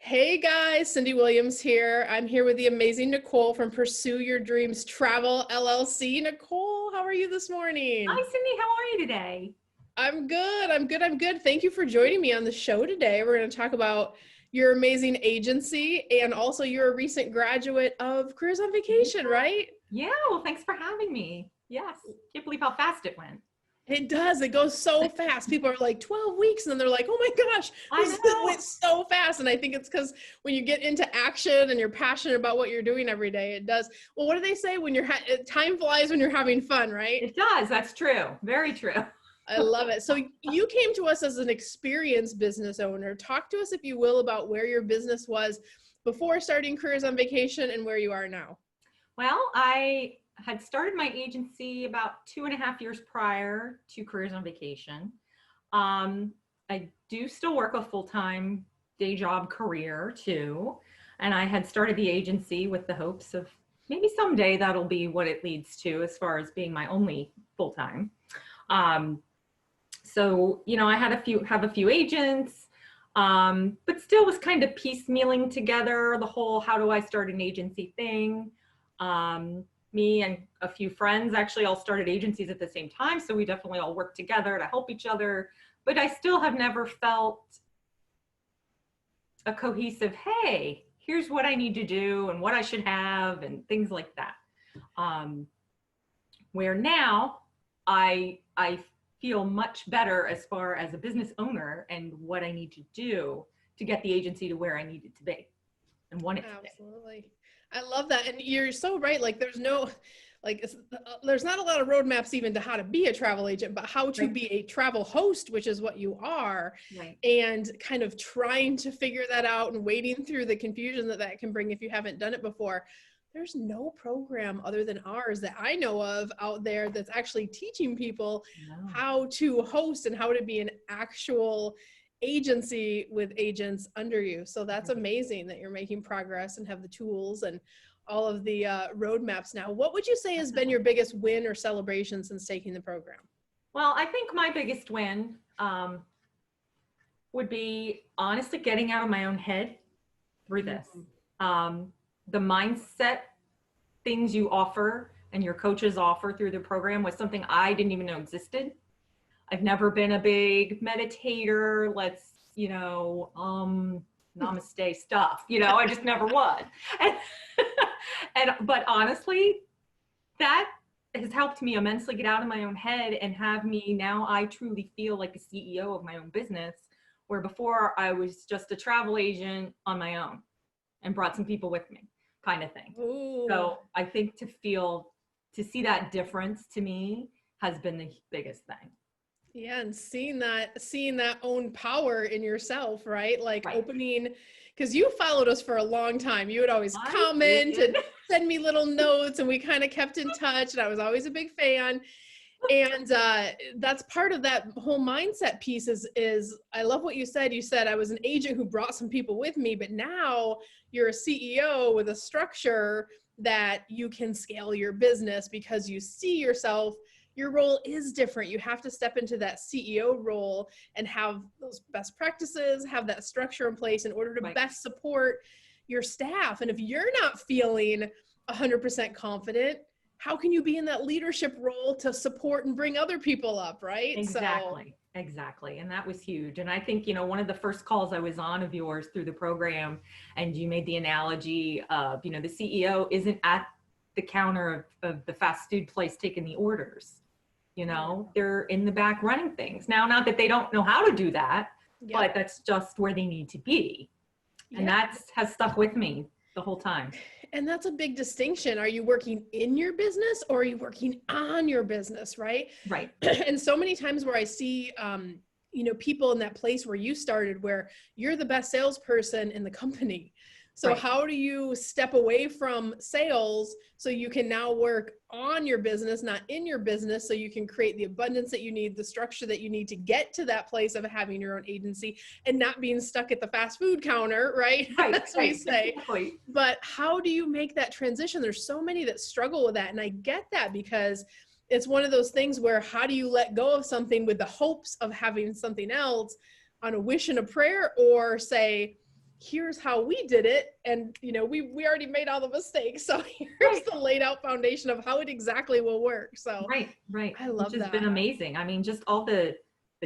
Hey guys, Cyndi Williams here. I'm here with the amazing Nacole from Pursue Your Dreams Travel LLC. Nacole, how are you this morning? Hi, Cyndi. How are you today? I'm good. Thank you for joining me on the show today. We're going to talk about your amazing agency and also you're a recent graduate of Careers on Vacation, right? Yeah, well, thanks for having me. Yes, can't believe how fast it went. It does. It goes so fast. People are like 12 weeks and then they're like, oh my gosh, I this went know. so fast. And I think it's because when you get into action and you're passionate about what you're doing every day, it does. Well, what do they say when time flies when you're having fun, right? It does. That's true. Very true. I love it. So you came to us as an experienced business owner. Talk to us, if you will, about where your business was before starting Careers on Vacation and where you are now. Well, I had started my agency about 2.5 years prior to Careers on Vacation. I do still work a full-time day job career too. And I had started the agency with the hopes of maybe someday that'll be what it leads to as far as being my only full-time. Um, I had have a few agents, but still was kind of piecemealing together the whole how do I start an agency thing. Me and a few friends actually all started agencies at the same time, so we definitely all worked together to help each other, but I still have never felt a cohesive, hey, here's what I need to do and what I should have and things like that. Where now I feel much better as far as a business owner and what I need to do to get the agency to where I need it to be and want it to be. Absolutely. I love that. And you're so right. Like there's not a lot of roadmaps even to how to be a travel agent, but how to Right. be a travel host, which is what you are, Right. and kind of trying to figure that out and wading through the confusion that can bring if you haven't done it before. There's no program other than ours that I know of out there that's actually teaching people No. how to host and how to be an actual agency with agents under you. So that's amazing that you're making progress and have the tools and all of the roadmaps now. What would you say has been your biggest win or celebration since taking the program? Well, I think my biggest win would be honestly getting out of my own head through this. The mindset things you offer and your coaches offer through the program was something I didn't even know existed. I've never been a big meditator, namaste stuff, I just never was. But honestly, that has helped me immensely get out of my own head and have me now, I truly feel like a CEO of my own business, where before I was just a travel agent on my own and brought some people with me kind of thing. Ooh. So I think to see that difference to me has been the biggest thing. Yeah, and seeing that own power in yourself, right? Like Right. opening, because you followed us for a long time. You would always comment and send me little notes, and we kind of kept in touch, and I was always a big fan. And that's part of that whole mindset piece is I love what you said. You said I was an agent who brought some people with me, but now you're a CEO with a structure that you can scale your business because you see yourself. Your role is different. You have to step into that CEO role and have those best practices, have that structure in place in order to Right. best support your staff. And if you're not feeling 100% confident, how can you be in that leadership role to support and bring other people up, right? Exactly. And that was huge. And I think, one of the first calls I was on of yours through the program, and you made the analogy of, the CEO isn't at the counter of the fast food place taking the orders. They're in the back running things. Now, not that they don't know how to do that, but that's just where they need to be. And that has stuck with me the whole time. And that's a big distinction. Are you working in your business or are you working on your business, right? Right. And so many times where I see, people in that place where you started, where you're the best salesperson in the company. So how do you step away from sales so you can now work on your business, not in your business, so you can create the abundance that you need, the structure that you need to get to that place of having your own agency and not being stuck at the fast food counter, right? That's what we say. Exactly. But how do you make that transition? There's so many that struggle with that. And I get that because it's one of those things where how do you let go of something with the hopes of having something else on a wish and a prayer, or say, here's how we did it. And, you know, we already made all the mistakes. So here's the laid out foundation of how it exactly will work. So right. I love Which has that. been amazing. I mean, just all the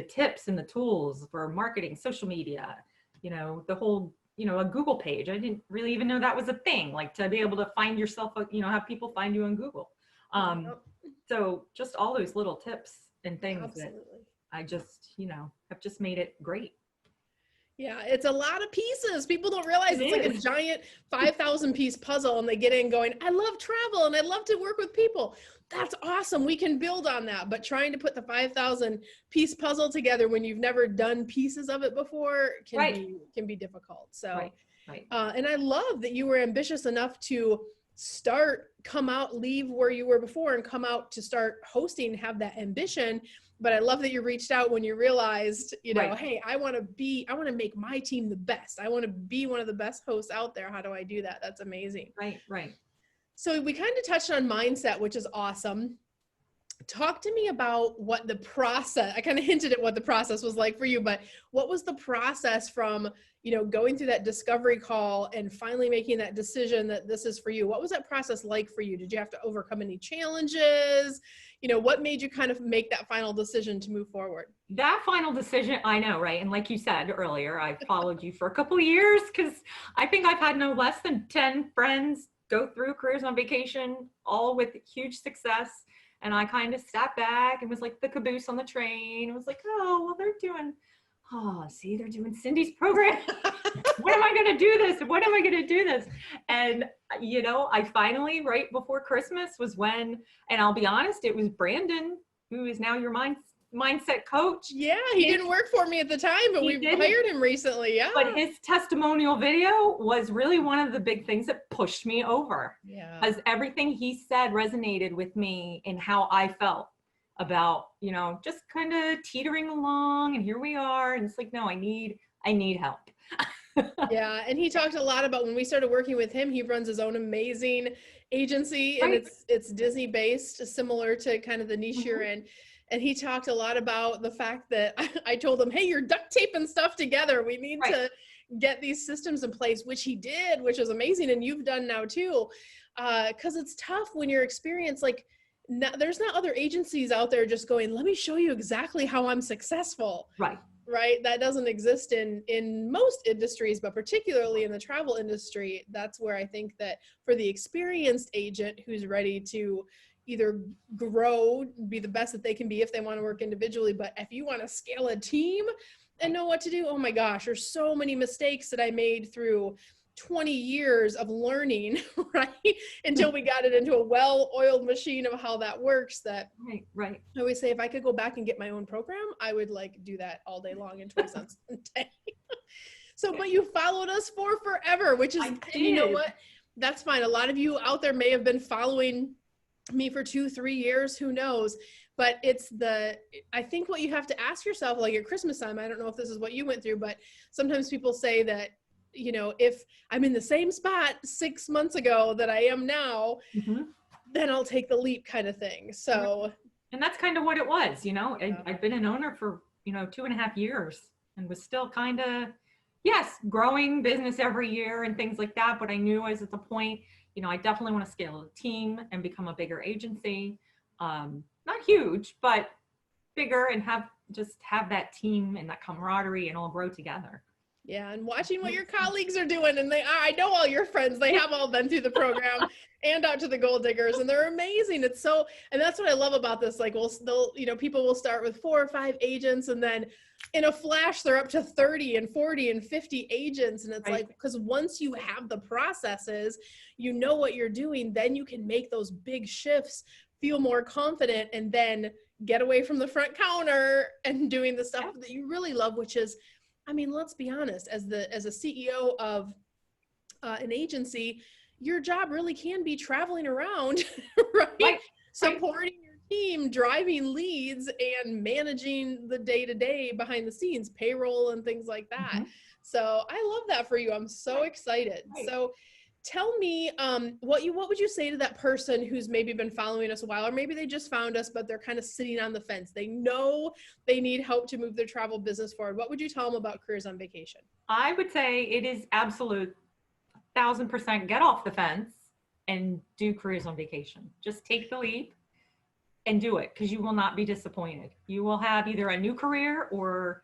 tips and the tools for marketing, social media, you know, the whole, you know, a Google page. I didn't really even know that was a thing, like to be able to find yourself, you know, have people find you on Google. So just all those little tips and things that I just, you know, have just made it great. Yeah, it's a lot of pieces. People don't realize it's like a giant 5,000 piece puzzle, and they get in going, I love travel and I love to work with people. That's awesome. We can build on that. But trying to put the 5,000 piece puzzle together when you've never done pieces of it before can be difficult. So, and I love that you were ambitious enough to come out, leave where you were before and come out to start hosting, have that ambition. But I love that you reached out when you realized, you know, hey, I want to make my team the best. I want to be one of the best hosts out there. How do I do that? That's amazing. Right. So we kind of touched on mindset, which is awesome. Talk to me about what the process, I kind of hinted at what the process was like for you, but what was the process from, you know, going through that discovery call and finally making that decision that this is for you? What was that process like for you? Did you have to overcome any challenges? You know, what made you kind of make that final decision to move forward? That final decision, I know, right? And like you said earlier, I followed you for a couple of years because I think I've had no less than 10 friends go through Careers on Vacation, all with huge success. And I kind of sat back and was like the caboose on the train. I was like, oh, well, they're doing Cyndi's program. When am I going to do this? When am I going to do this? And, you know, I finally, right before Christmas was when, and I'll be honest, it was Brandon, who is now your mindset coach. Yeah, he didn't work for me at the time, but we hired him recently. Yeah. But his testimonial video was really one of the big things that pushed me over. Yeah. Because everything he said resonated with me in how I felt about, you know, just kind of teetering along, and here we are. And it's like, no, I need help. Yeah. And he talked a lot about when we started working with him, he runs his own amazing agency and it's Disney based, similar to kind of the niche you're in. And he talked a lot about the fact that I told him, hey, you're duct taping stuff together. We need to get these systems in place, which he did, which is amazing. And you've done now too. Cause it's tough when you're experienced, like there's not other agencies out there just going, let me show you exactly how I'm successful. Right. That doesn't exist in most industries, but particularly in the travel industry. That's where I think that for the experienced agent who's ready to either grow, be the best that they can be if they want to work individually, but if you want to scale a team and know what to do, oh my gosh, there's so many mistakes that I made through 20 years of learning, right? Until we got it into a well-oiled machine of how that works. That I always say, if I could go back and get my own program, I would like do that all day long and 20 cents a day. So, but you followed us for forever, which is, and you know what? That's fine. A lot of you out there may have been following me for 2-3 years, who knows? But I think what you have to ask yourself, like at Christmas time, I don't know if this is what you went through, but sometimes people say that, you know, if I'm in the same spot 6 months ago that I am now, then I'll take the leap kind of thing. So, and that's kind of what it was, you know, I've been an owner for, you know, 2.5 years and was still kind of, growing business every year and things like that. But I knew I was at the point, you know, I definitely want to scale the team and become a bigger agency. Not huge, but bigger, and have that team and that camaraderie and all grow together. Yeah. And watching what your colleagues are doing, and I know all your friends, they have all been through the program and out to the Gold Diggers, and they're amazing. It's so, and that's what I love about this. Like, they'll, you know, people will start with 4 or 5 agents, and then in a flash, they're up to 30 and 40 and 50 agents. And it's like, because once you have the processes, you know what you're doing, then you can make those big shifts, feel more confident, and then get away from the front counter and doing the stuff that you really love, which is, I mean, let's be honest, as a CEO of an agency, your job really can be traveling around, right? Supporting your team, driving leads, and managing the day-to-day behind the scenes, payroll and things like that. So I love that for you. I'm so excited. So tell me, what would you say to that person who's maybe been following us a while, or maybe they just found us, but they're kind of sitting on the fence. They know they need help to move their travel business forward. What would you tell them about Careers on Vacation? I would say it is absolute 1,000% get off the fence and do Careers on Vacation. Just take the leap and do it, because you will not be disappointed. You will have either a new career, or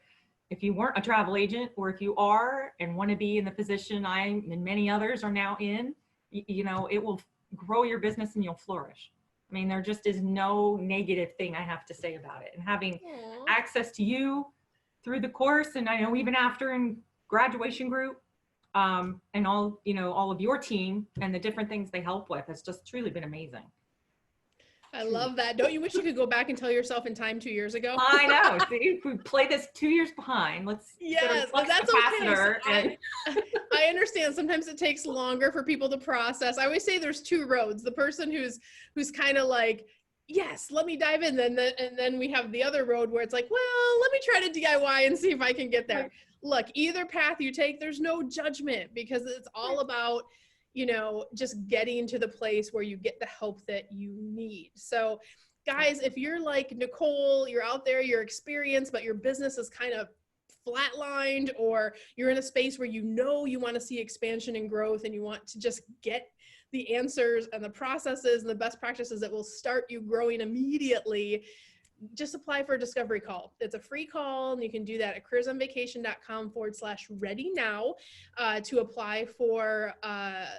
if you weren't a travel agent, or if you are and want to be in the position I and many others are now in, you know, it will grow your business and you'll flourish. I mean, there just is no negative thing I have to say about it. And having access to you through the course, and I know even after in graduation group, and all, you know, all of your team and the different things they help with has just truly been amazing. I love that. Don't you wish you could go back and tell yourself in time 2 years ago? I know. See, if we play this 2 years behind, let's yes, get a that's capacitor. okay. So I understand sometimes it takes longer for people to process. I always say there's two roads. The person who's kind of like, yes, let me dive in. And then we have the other road where it's like, well, let me try to DIY and see if I can get there. Look, either path you take, there's no judgment, because it's all about, you know, just getting to the place where you get the help that you need. So guys, if you're like Nacole, you're out there, you're experienced, but your business is kind of flatlined, or you're in a space where you know you want to see expansion and growth, and you want to just get the answers and the processes and the best practices that will start you growing immediately, just apply for a discovery call. It's a free call, and you can do that at careersonvacation.com/ready now to apply for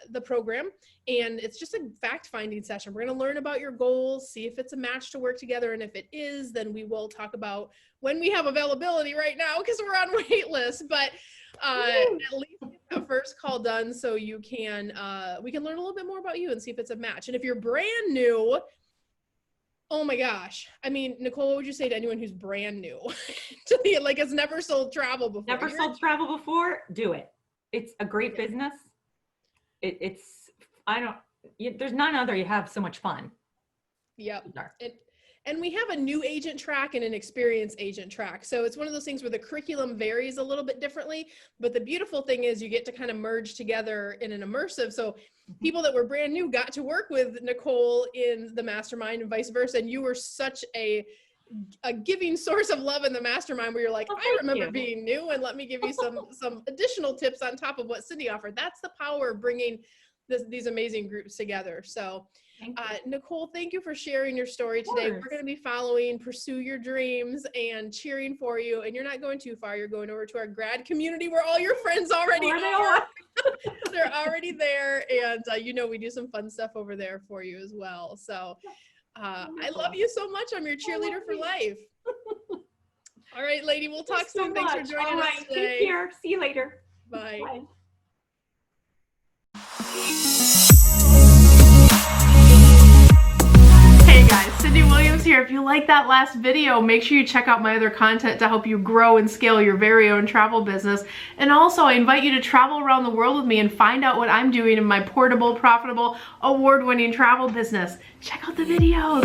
the program. And it's just a fact-finding session. We're going to learn about your goals, see if it's a match to work together. And if it is, then we will talk about when we have availability right now, because we're on wait list. But at least get a first call done, so you can we can learn a little bit more about you and see if it's a match. And if you're brand new, oh my gosh. I mean, Nacole, what would you say to anyone who's brand new to the, like, has never sold travel before? Never sold travel before? Do it. It's a great business. There's none other. You have so much fun. Yep. And we have a new agent track and an experienced agent track. So it's one of those things where the curriculum varies a little bit differently, but the beautiful thing is you get to kind of merge together in an immersive. So people that were brand new got to work with Nacole in the mastermind and vice versa. And you were such a giving source of love in the mastermind, where you're like, I remember being new, and let me give you some additional tips on top of what Cyndi offered. That's the power of bringing these amazing groups together. So Nacole, thank you for sharing your story today. We're going to be following Pursue Your Dreams and cheering for you. And you're not going too far. You're going over to our grad community where all your friends already are. They're already there. And you know, we do some fun stuff over there for you as well. So I love you so much. I'm your cheerleader for life. All right, lady, we'll talk soon. Thanks for joining us today. Take care. See you later. Bye. Bye. Hey guys, Cyndi Williams here. If you like that last video, make sure you check out my other content to help you grow and scale your very own travel business. And also, I invite you to travel around the world with me and find out what I'm doing in my portable, profitable, award-winning travel business. Check out the videos.